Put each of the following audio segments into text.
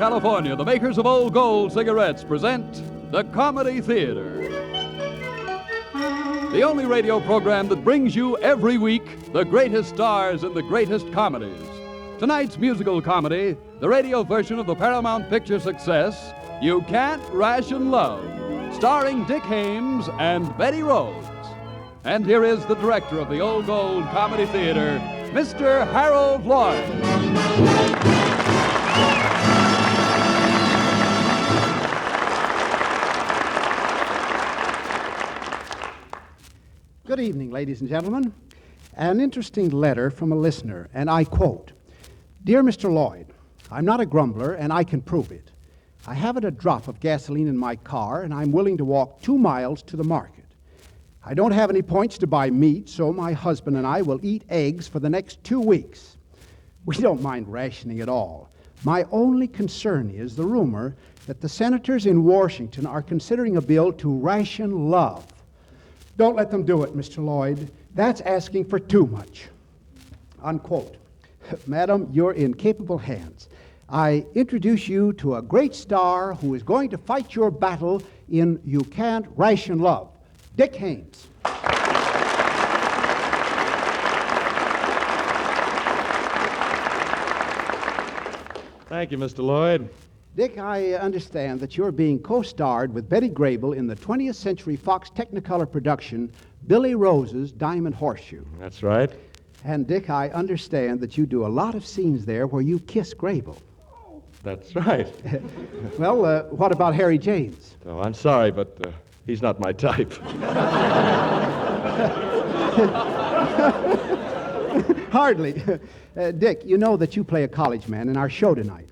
California, the makers of Old Gold cigarettes present the Comedy Theater. The only radio program that brings you every week the greatest stars in the greatest comedies. Tonight's musical comedy, the radio version of the Paramount Picture success, You Can't Ration Love, starring Dick Haymes and Betty Rhodes. And here is the director of the Old Gold Comedy Theater, Mr. Harold Lloyd. Good evening, ladies and gentlemen. An interesting letter from a listener, and I quote, "Dear Mr. Lloyd, I'm not a grumbler, and I can prove it. I haven't a drop of gasoline in my car, and I'm willing to walk 2 miles to the market. I don't have any points to buy meat, so my husband and I will eat eggs for the next 2 weeks. We don't mind rationing at all. My only concern is the rumor that the senators in Washington are considering a bill to ration love. Don't let them do it, Mr. Lloyd. That's asking for too much." Unquote. Madam, you're in capable hands. I introduce you to a great star who is going to fight your battle in You Can't Ration Love, Dick Haymes. Thank you, Mr. Lloyd. Dick, I understand that you're being co-starred with Betty Grable in the 20th Century Fox Technicolor production, Billy Rose's Diamond Horseshoe. That's right. And Dick, I understand that you do a lot of scenes there where you kiss Grable. That's right. Well, what about Harry James? Oh, I'm sorry, but he's not my type. Hardly. Dick, you know that you play a college man in our show tonight.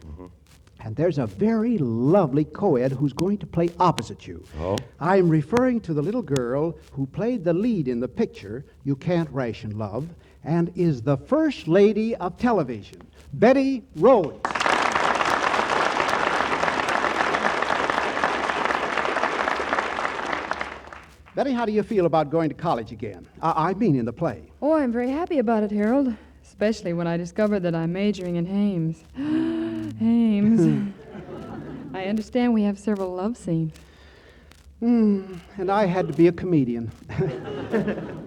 And there's a very lovely co-ed who's going to play opposite you. Oh? I'm referring to the little girl who played the lead in the picture, You Can't Ration Love, and is the first lady of television, Betty Rhodes. Betty, how do you feel about going to college again? I mean in the play. Oh, I'm very happy about it, Harold. Especially when I discovered that I'm majoring in Haymes. Haymes. I understand we have several love scenes. And I had to be a comedian.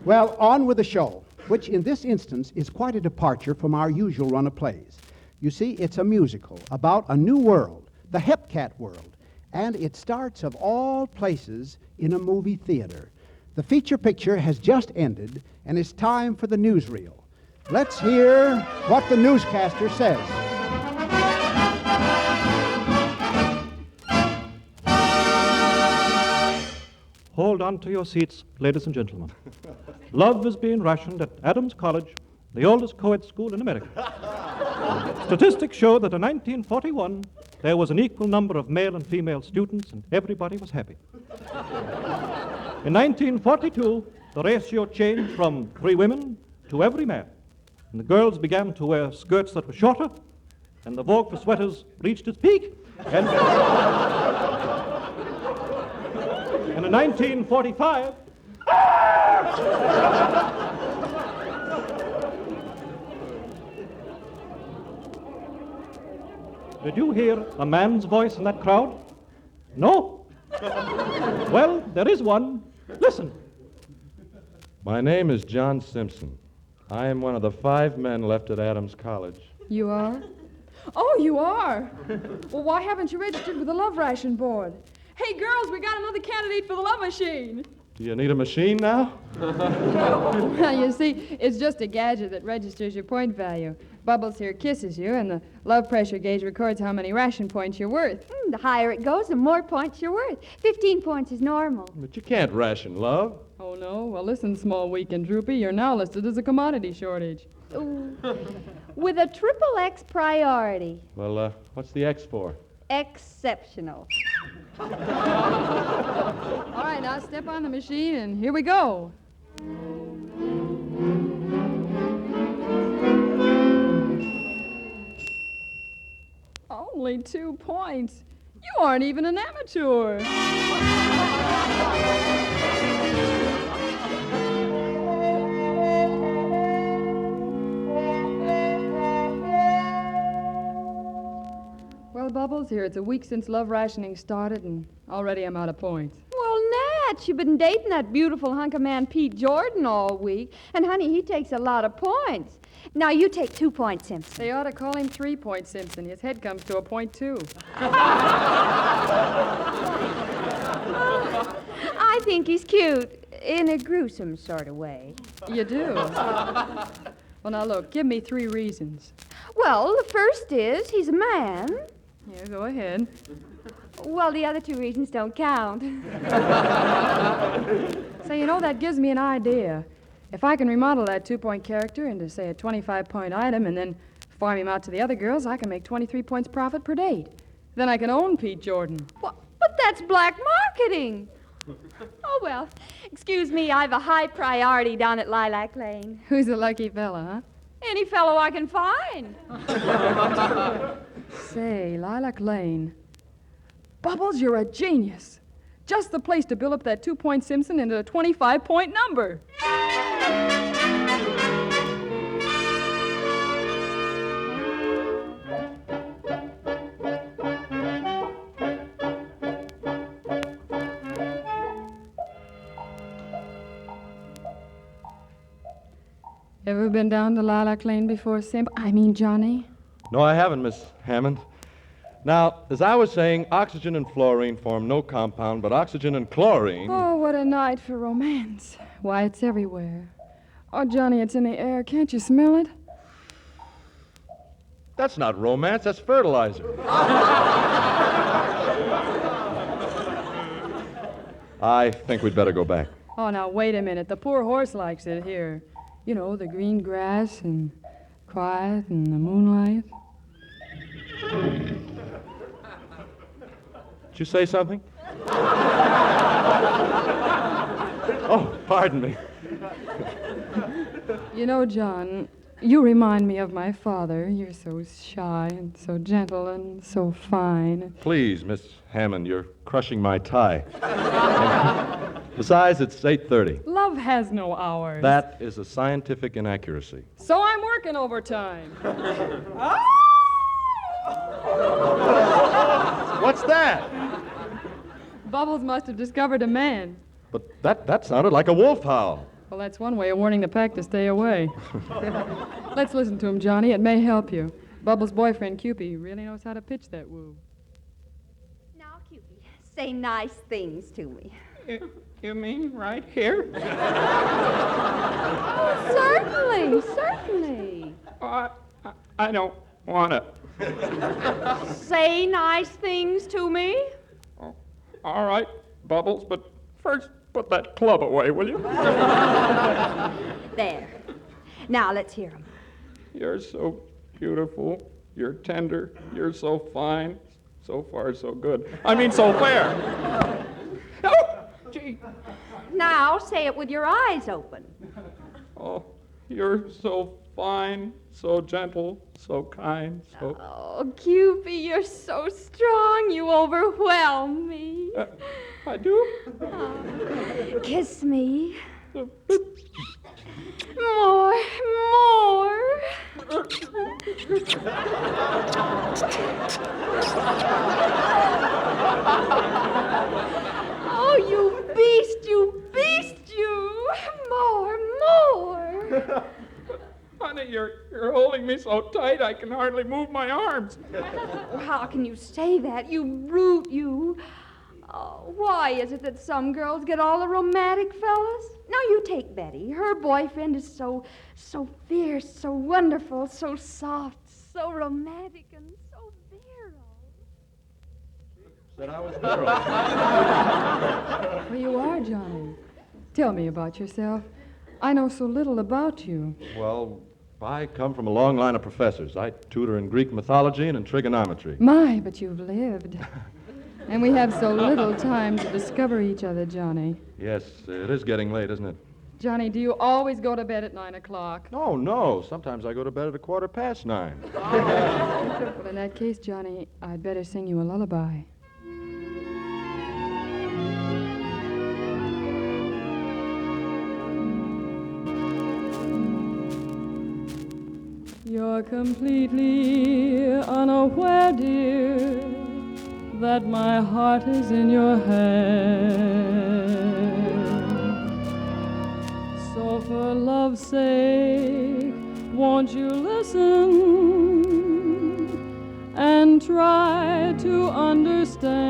Well, on with the show, which in this instance is quite a departure from our usual run of plays. You see, it's a musical about a new world, the Hepcat world, and it starts of all places in a movie theater. The feature picture has just ended, and it's time for the newsreel. Let's hear what the newscaster says. Hold on to your seats, ladies and gentlemen. Love is being rationed at Adams College, the oldest co-ed school in America. Statistics show that in 1941, there was an equal number of male and female students, and everybody was happy. In 1942, the ratio changed from 3 women to every man. And the girls began to wear skirts that were shorter, and the vogue for sweaters reached its peak. And in 1945, did you hear a man's voice in that crowd? No? Well, there is one. Listen. My name is John Simpson. I am one of the 5 men left at Adams College. You are? Oh, you are? Well, why haven't you registered with the Love Ration Board? Hey, girls, we got another candidate for the Love Machine. Do you need a machine now? Well, you see, it's just a gadget that registers your point value. Bubbles here kisses you, and the love pressure gauge records how many ration points you're worth. The higher it goes, the more points you're worth. 15 points is normal. But you can't ration love. Oh, no? Well, listen, small, weak, and droopy, you're now listed as a commodity shortage. Ooh. With a triple X priority. Well, what's the X for? Exceptional. All right, now step on the machine, and here we go. Only 2 points. You aren't even an amateur. Bubbles? Here, it's a week since love rationing started, and already I'm out of points. Well, Nat, you've been dating that beautiful hunk of man Pete Jordan all week. And, honey, he takes a lot of points. Now, you take 2 points, Simpson. They ought to call him 3-point Simpson. His head comes to a point, too. I think he's cute in a gruesome sort of way. You do? Well, now, look, give me 3 reasons. Well, the first is he's a man. Yeah, go ahead. Well, the other 2 reasons don't count. Say, you know, that gives me an idea. If I can remodel that 2-point character into, say, a 25-point item and then farm him out to the other girls, I can make 23 points profit per date. Then I can own Pete Jordan. But that's black marketing. Oh, well, excuse me, I've a high priority down at Lilac Lane. Who's a lucky fella, Any fellow I can find. huh? Say, Lilac Lane. Bubbles, you're a genius. Just the place to build up that 2-point Simpson into a 25-point number. Ever been down to Lilac Lane before, Johnny? No, I haven't, Miss Hammond. Now, as I was saying, oxygen and fluorine form no compound, but oxygen and chlorine... Oh, what a night for romance. Why, it's everywhere. Oh, Johnny, it's in the air. Can't you smell it? That's not romance, that's fertilizer. I think we'd better go back. Oh, now, wait a minute. The poor horse likes it here. You know, the green grass and quiet and the moonlight. Did you say something? Oh, pardon me. You know, John, you remind me of my father. You're so shy and so gentle and so fine. Please, Miss Hammond, you're crushing my tie. Besides, it's 8:30. Love has no hours. That is a scientific inaccuracy. So I'm working overtime. What's that? Bubbles must have discovered a man. But that sounded like a wolf howl. Well, that's one way of warning the pack to stay away. Let's listen to him, Johnny. It may help you. Bubbles' boyfriend, Cupid, really knows how to pitch that woo. Now, Cupid, say nice things to me. You mean right here? Certainly, certainly. I don't want to. Say nice things to me. Oh, all right, Bubbles, but first put that club away, will you? There. Now, let's hear him. You're so beautiful. You're tender. You're so fine. So far, so good. I mean, so fair. Oh, gee. Now, say it with your eyes open. Oh, you're so fine, so gentle, so kind, so... Oh, Cupid, you're so strong. You overwhelm me. I do? Kiss me. More. Oh, you beast, you beast, you. More. Honey, you're holding me so tight I can hardly move my arms. How can you say that, you brute, you? Oh, why is it that some girls get all the romantic fellas? Now you take Betty. Her boyfriend is so fierce, so wonderful, so soft, so romantic, and so virile. Said I was virile. Well, you are, Johnny. Tell me about yourself. I know so little about you. Well, I come from a long line of professors. I tutor in Greek mythology and in trigonometry. My, but you've lived. And we have so little time to discover each other, Johnny. Yes, it is getting late, isn't it? Johnny, do you always go to bed at 9 o'clock? No. Sometimes I go to bed at 9:15. Well, in that case, Johnny, I'd better sing you a lullaby. You're completely unaware, dear, that my heart is in your hand. So for love's sake, won't you listen and try to understand?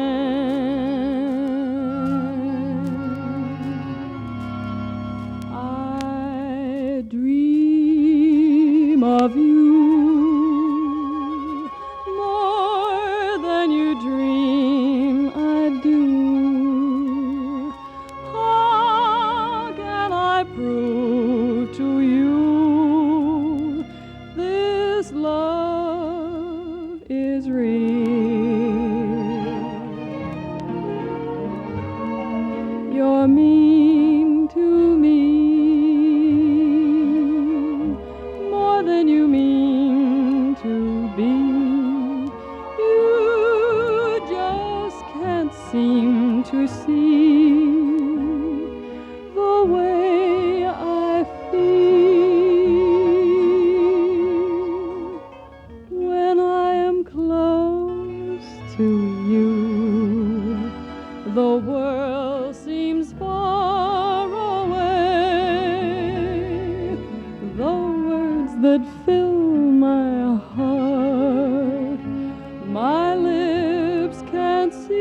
I dream of you more than you dream I do. How can I prove to you this love is real? You're mean to me more than you mean to be. You just can't seem to see the way I feel when I am close to you. The world seems far away. The words that fill my heart, my lips can't seem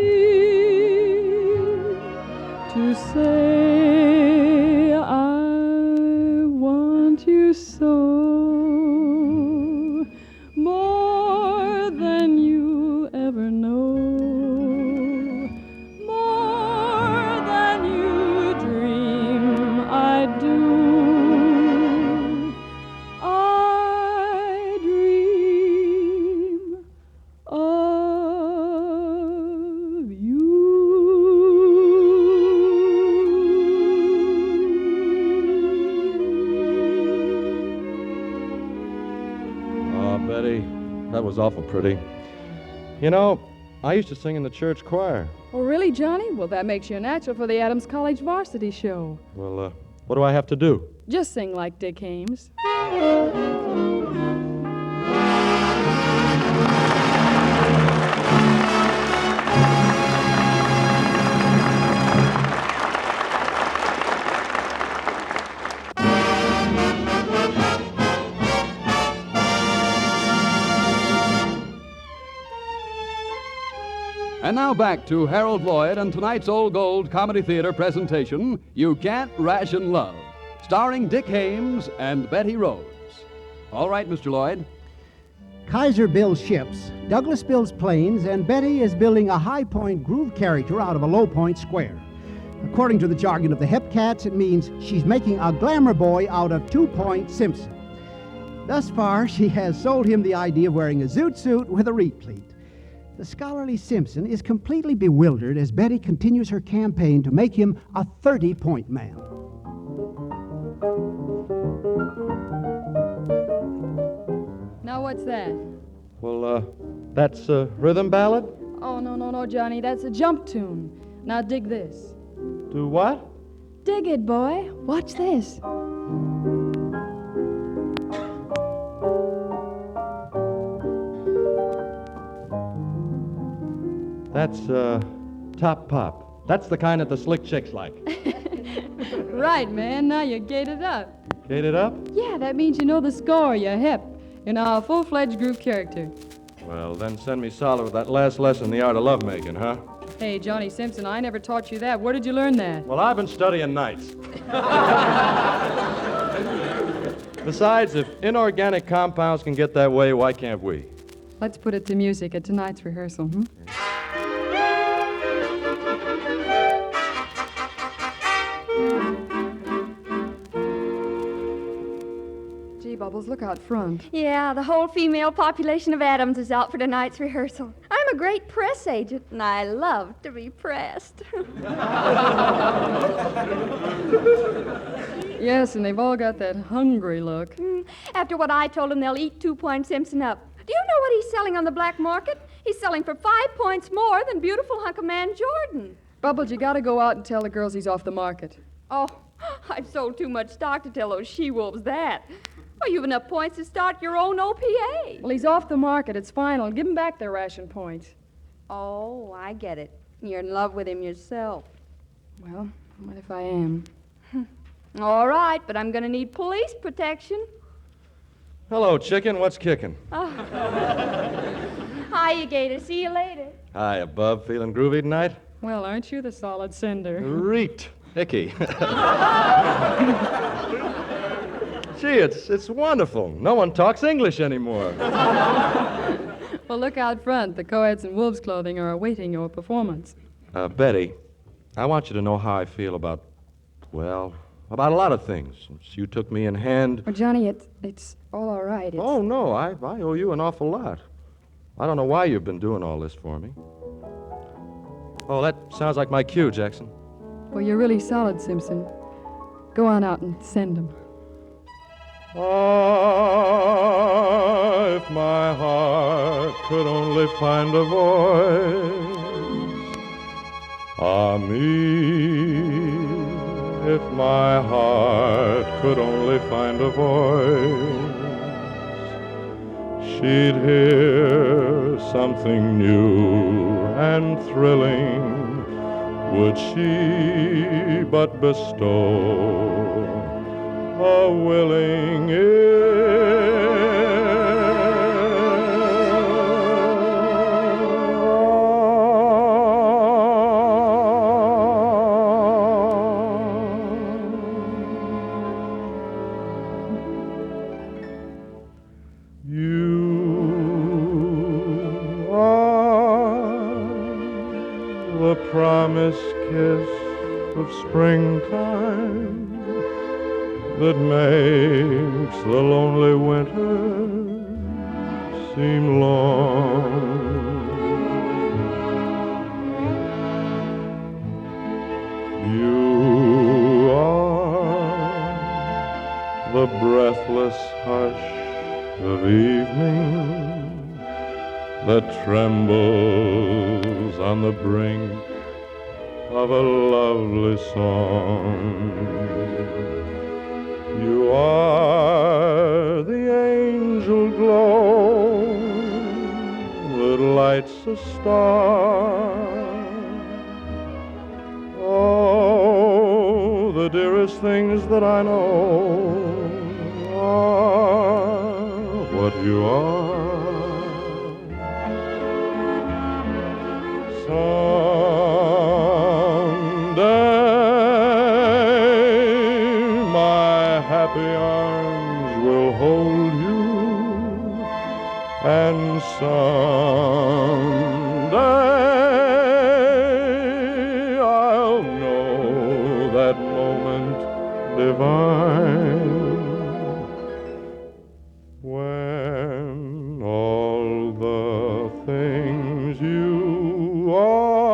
to say I want you so, more than you ever know, more than you dream I do. I dream of you. Oh, Betty, that was awful pretty. You know, I used to sing in the church choir. Oh, really, Johnny? Well, that makes you a natural for the Adams College varsity show. Well, what do I have to do? Just sing like Dick Ames. And now back to Harold Lloyd and tonight's Old Gold Comedy Theater presentation, You Can't Ration Love, starring Dick Hames and Betty Rhodes. All right, Mr. Lloyd. Kaiser builds ships, Douglas builds planes, and Betty is building a high point groove character out of a low point square. According to the jargon of the Hepcats, it means she's making a glamour boy out of 2 Point Simpson. Thus far, she has sold him the idea of wearing a zoot suit with a replete. The scholarly Simpson is completely bewildered as Betty continues her campaign to make him a 30-point man. Now, what's that? Well, that's a rhythm ballad? Oh, no, Johnny. That's a jump tune. Now, dig this. Do what? Dig it, boy. Watch this. That's, top pop. That's the kind that the slick chicks like. Right, man. Now you gate it up. Gate it up? Yeah, that means you know the score. You're hip. You're now a full-fledged groove character. Well, then send me solid with that last lesson, The Art of Lovemaking, huh? Hey, Johnny Simpson, I never taught you that. Where did you learn that? Well, I've been studying nights. Besides, if inorganic compounds can get that way, why can't we? Let's put it to music at tonight's rehearsal, Gee, Bubbles, look out front. Yeah, the whole female population of Adams is out for tonight's rehearsal. I'm a great press agent, and I love to be pressed. Yes, and they've all got that hungry look. After what I told them, they'll eat 2 Point Simpson up. Do you know what he's selling on the black market? He's selling for 5 points more than beautiful hunk of man Jordan. Bubbles, you gotta go out and tell the girls he's off the market. Oh, I've sold too much stock to tell those she-wolves that. Well, you've enough points to start your own OPA. Well, he's off the market. It's final. Give him back their ration points. Oh, I get it. You're in love with him yourself. Well, what if I am? All right, but I'm going to need police protection. Hello, chicken. What's kicking? Hiya, Gator. See you later. Hi, Bub. Feeling groovy tonight? Well, aren't you the solid cinder? Reet. Hickey. Gee, it's wonderful. No one talks English anymore. Well, look out front. The co-eds in wolves' clothing are awaiting your performance. Betty, I want you to know how I feel about a lot of things. Since you took me in hand. Well, Johnny, it's all right. Oh, no, I owe you an awful lot. I don't know why you've been doing all this for me. Oh, that sounds like my cue, Jackson. Well, you're really solid, Simpson. Go on out and send them. Ah, if my heart could only find a voice. Ah, me, if my heart could only find a voice. She'd hear something new and thrilling. Would she but bestow a willing the promised kiss of springtime that makes the lonely winter seem long. You are the breathless hush of evening that trembles on the brink of a lovely song. You are the angel glow that lights a star. Oh, the dearest things that I know are what you are. Someday my happy arms will hold you, and someday I'll know that moment divine when all the things you are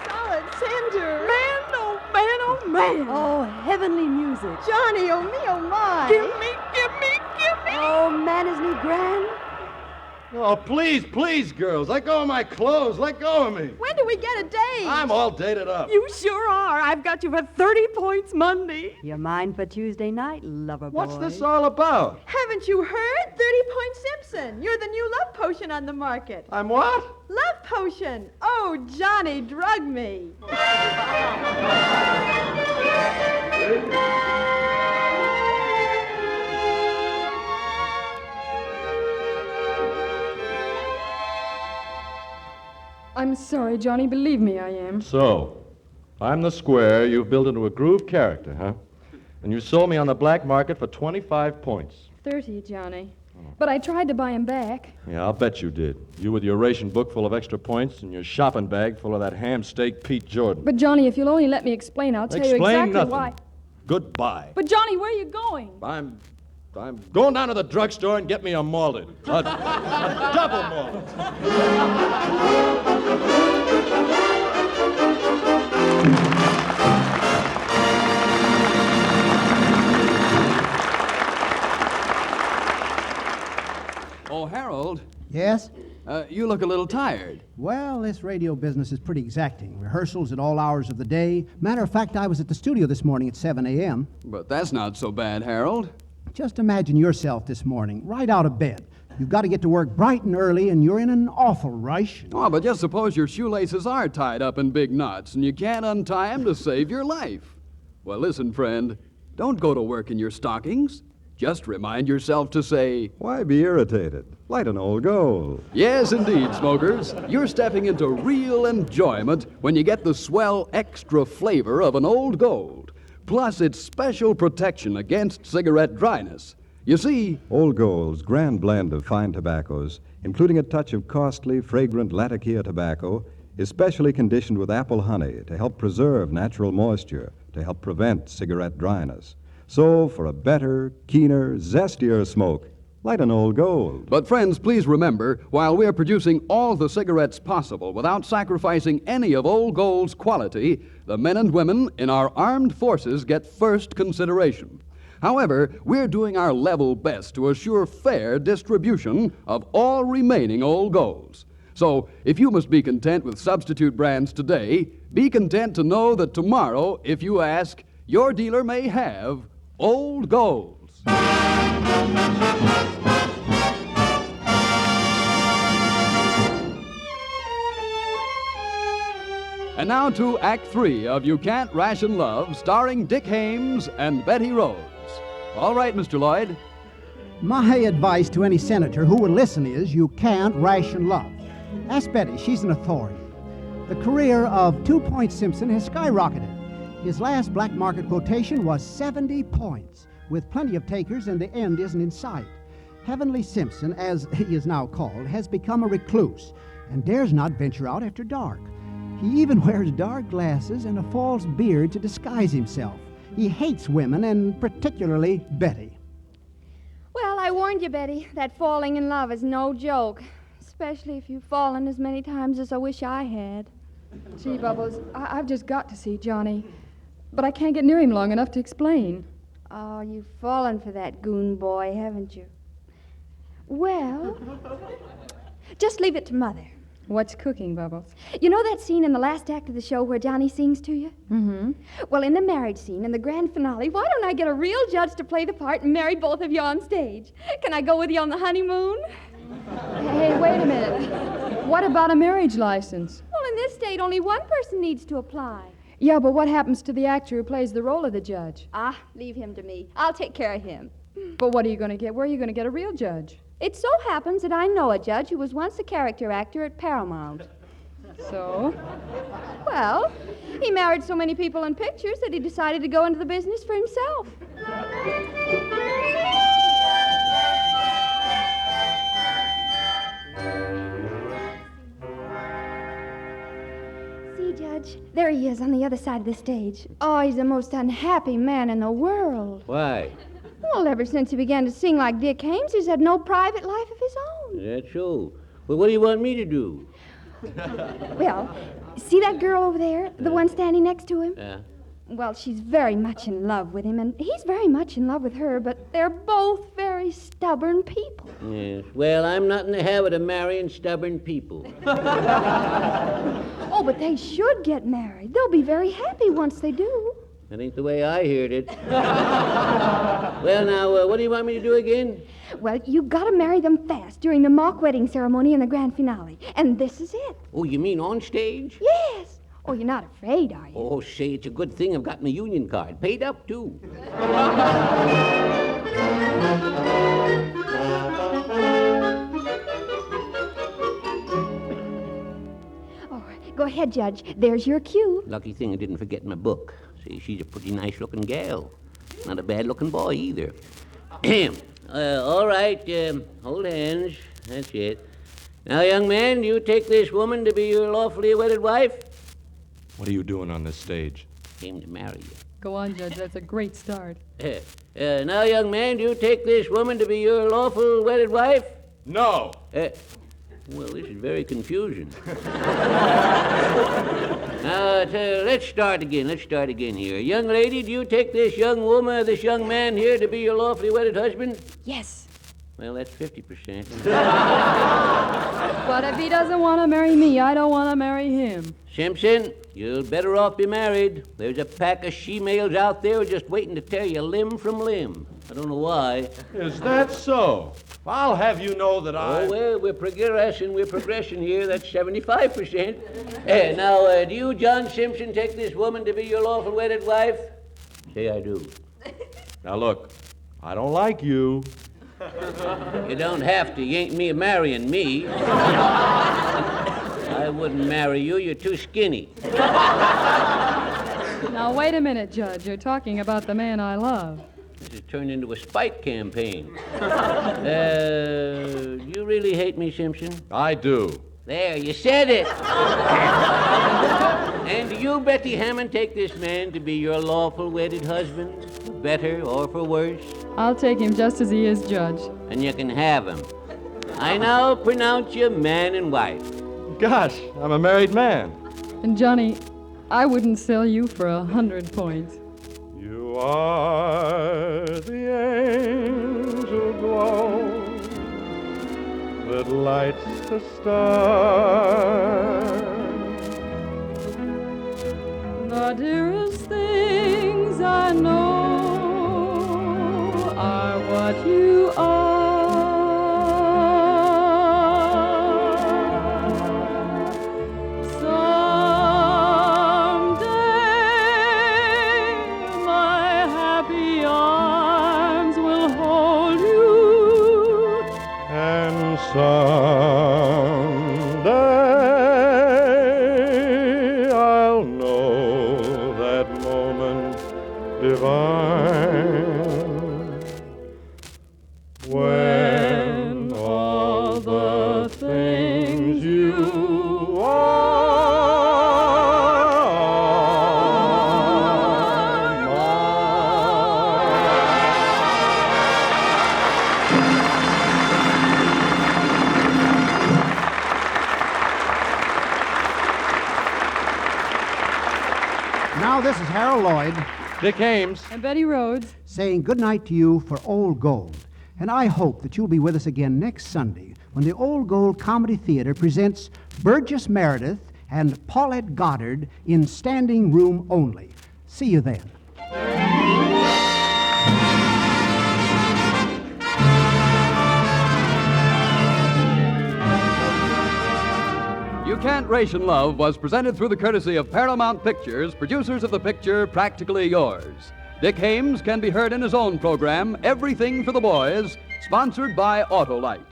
Solid cinder. Man, oh man, oh man. Oh, heavenly music. Johnny, oh me, oh my. Give me. Oh, man, isn't he grand? Oh, please, girls, let go of my clothes. Let go of me. When do we get a date? I'm all dated up. You sure are. I've got you for 30 points Monday. You're mine for Tuesday night, lover boy. What's this all about? Haven't you heard? 30-point Simpson. You're the new love potion on the market. I'm what? Love potion. Oh, Johnny, drug me. I'm sorry, Johnny. Believe me, I am. So, I'm the square you've built into a groove character, huh? And you sold me on the black market for 25 points. 30, Johnny. But I tried to buy him back. Yeah, I'll bet you did. You with your ration book full of extra points and your shopping bag full of that ham steak Pete Jordan. But, Johnny, if you'll only let me explain, I'll tell you exactly nothing. why. Goodbye. But, Johnny, where are you going? I'm going down to the drugstore and get me a malted. A double malted. Oh, Harold, Yes? you look a little tired. Well, this radio business is pretty exacting. Rehearsals at all hours of the day. Matter of fact, I was at the studio this morning at 7 a.m. But that's not so bad, Harold. Just imagine yourself this morning, right out of bed. You've got to get to work bright and early, and you're in an awful rush. Oh, but just suppose your shoelaces are tied up in big knots, and you can't untie them to save your life. Well, listen, friend, don't go to work in your stockings. Just remind yourself to say, Why be irritated? Light an old gold. yes, indeed, smokers. You're stepping into real enjoyment when you get the swell extra flavor of an Old Gold, plus its special protection against cigarette dryness. You see, Old Gold's grand blend of fine tobaccos, including a touch of costly, fragrant Latakia tobacco, is specially conditioned with apple honey to help preserve natural moisture, to help prevent cigarette dryness. So, for a better, keener, zestier smoke, light an Old Gold. but friends, please remember, while we're producing all the cigarettes possible without sacrificing any of Old Gold's quality, the men and women in our armed forces get first consideration. However, we're doing our level best to assure fair distribution of all remaining Old Golds. So, if you must be content with substitute brands today, be content to know that tomorrow, if you ask, your dealer may have Old Golds. And now to Act 3 of You Can't Ration Love, starring Dick Hames and Betty Rose. All right, Mr. Lloyd. My advice to any senator who will listen is you can't ration love. Ask Betty, she's an authority. The career of 2 Point Simpson has skyrocketed. His last black market quotation was 70 points, with plenty of takers, and the end isn't in sight. Heavenly Simpson, as he is now called, has become a recluse and dares not venture out after dark. He even wears dark glasses and a false beard to disguise himself. He hates women, and particularly Betty. Well, I warned you, Betty, that falling in love is no joke, especially if you've fallen as many times as I wish I had. Gee, Bubbles, I've just got to see Johnny. But I can't get near him long enough to explain. Oh, you've fallen for that goon boy, haven't you? Well, just leave it to Mother. What's cooking, Bubbles? You know that scene in the last act of the show where Johnny sings to you? Mm-hmm. Well, in the marriage scene, in the grand finale, why don't I get a real judge to play the part and marry both of you on stage? Can I go with you on the honeymoon? Hey, wait a minute. What about a marriage license? Well, in this state, only one person needs to apply. Yeah, but what happens to the actor who plays the role of the judge? Ah, leave him to me. I'll take care of him. But what are you going to get? Where are you going to get a real judge? It so happens that I know a judge who was once a character actor at Paramount. So? Well, he married so many people in pictures that he decided to go into the business for himself. See, Judge, there he is on the other side of the stage. Oh, he's the most unhappy man in the world. Why? Well, ever since he began to sing like Dick Hames, he's had no private life of his own. That's so. Well, what do you want me to do? Well, see that girl over there, the one standing next to him? Yeah. Well, she's very much in love with him, and he's very much in love with her, but they're both very stubborn people. Yes. Well, I'm not in the habit of marrying stubborn people. Oh, but they should get married. They'll be very happy once they do. That ain't the way I heard it. Well, now, what do you want me to do again? Well, you gotta marry them fast during the mock wedding ceremony and the grand finale. And this is it. Oh, you mean on stage? Yes. Oh, you're not afraid, are you? Oh, say, it's a good thing I've got my union card. Paid up, too. Oh, go ahead, Judge. There's your cue. Lucky thing I didn't forget my book. See, she's a pretty nice-looking gal. Not a bad-looking boy, either. All right, hold hands. That's it. Now, young man, do you take this woman to be your lawfully wedded wife? What are you doing on this stage? Came to marry you. Go on, Judge. That's a great start. Now, young man, do you take this woman to be your lawful wedded wife? No! Well, this is very confusing. Now, let's start again. Let's start again here. Young lady, do you take this young woman, this young man here to be your lawfully wedded husband? Yes. Well, that's 50%. But if he doesn't want to marry me, I don't want to marry him. Simpson, you'll better off be married. There's a pack of she-males out there just waiting to tear you limb from limb. I don't know why. Is that so? I'll have you know that Oh, well, we're progressing here. That's 75%. Now, do you, John Simpson, take this woman to be your lawful wedded wife? Say I do. Now, look, I don't like you. You don't have to. You ain't me marrying me. I wouldn't marry you. You're too skinny. Now, wait a minute, Judge. You're talking about the man I love. This has turned into a spite campaign. You really hate me, Simpson? I do. There, you said it. And do you, Betty Hammond, take this man to be your lawful wedded husband, for better or for worse? I'll take him just as he is, Judge. And you can have him. I now pronounce you man and wife. Gosh, I'm a married man. And Johnny, I wouldn't sell you for 100 points. You are the angel glow that lights the star. The dearest things I know are what you are. Someday my happy arms will hold you. And someday I'll know that moment divine when all the things you are Now, this is Harold Lloyd Dick Ames. And Betty Rhodes. saying good night to you for Old Gold. And I hope that you'll be with us again next Sunday when the Old Gold Comedy Theater presents Burgess Meredith and Paulette Goddard in Standing Room Only. See you then. You Can't Ration Love was presented through the courtesy of Paramount Pictures, producers of the picture Practically Yours. Dick Ames can be heard in his own program, Everything for the Boys, sponsored by Autolite.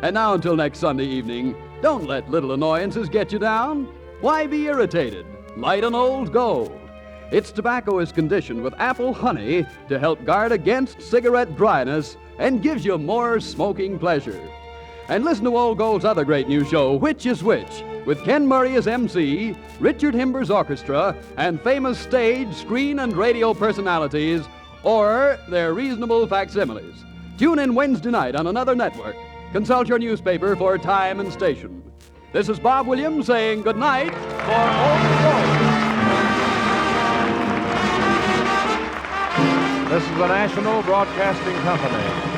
And now until next Sunday evening, don't let little annoyances get you down. Why be irritated? Light an Old Gold. Its tobacco is conditioned with apple honey to help guard against cigarette dryness and gives you more smoking pleasure. And listen to Old Gold's other great new show, Which is Which, with Ken Murray as MC, Richard Himber's orchestra, and famous stage, screen, and radio personalities, or their reasonable facsimiles. Tune in Wednesday night on another network. Consult your newspaper for time and station. This is Bob Williams saying good night for Old Gold. This is the National Broadcasting Company.